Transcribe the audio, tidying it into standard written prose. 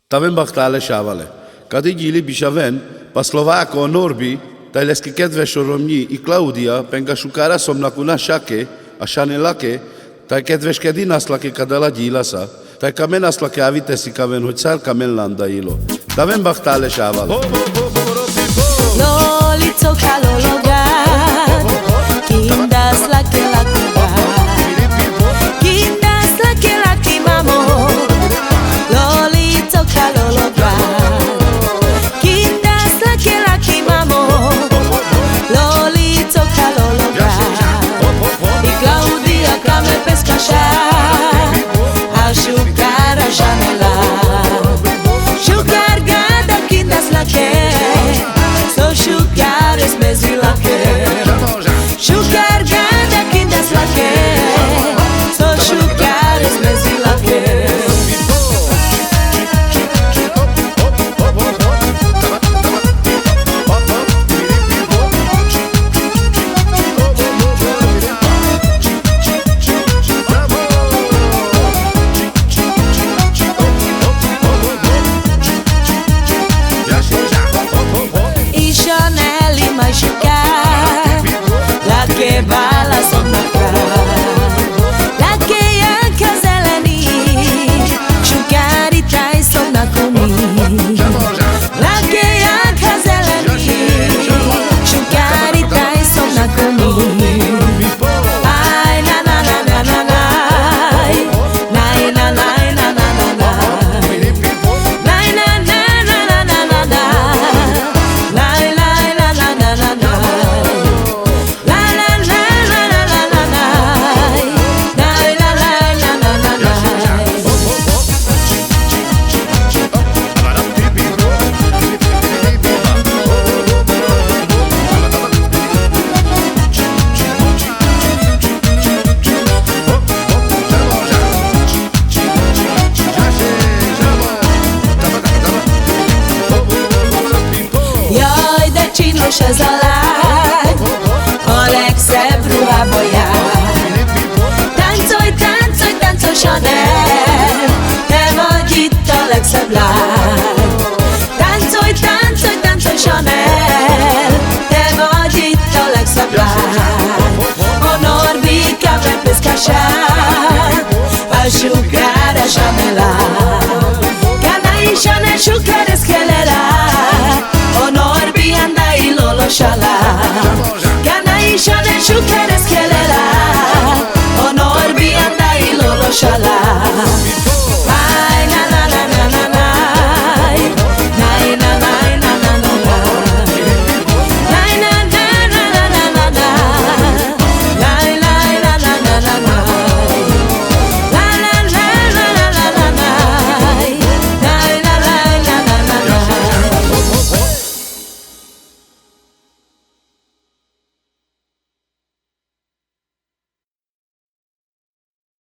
Tavem baktale sávale. Kady díly bišaven, paslováko norbi, tajlesky kedves oromnyi, i Klaudia, penga šukára somnakuna šake, a šanelake, taj kedveskedin aslake kadala dílasa, taj kamen aslake avitesi kamen, hogy szár kamen landa ilo. Tavem baktale sávale. Lolito kalologan, kindas lake lakuba, kindas lake laki mamo. Lolito kalologan, kindas lake laki mamo. Lolito kalologan, y Claudia kame pescasha, a shugar a janela, shugar gada kindas lake. Sugar es mezi lake, sugar gada kindas lake, so sugar es mezi lake. Bala somnaka, la que yanka zeleni, shukari tai somnakomi, la que yanka zeleni, shukari tai somnakomi. Ay na na na na na na, na na na na na na na, na na na na na na na na, na na na na na na. Jaj, de csinos ez a lány, a legszebb ruhába jár. Táncolj, táncolj, táncolj, Chanel!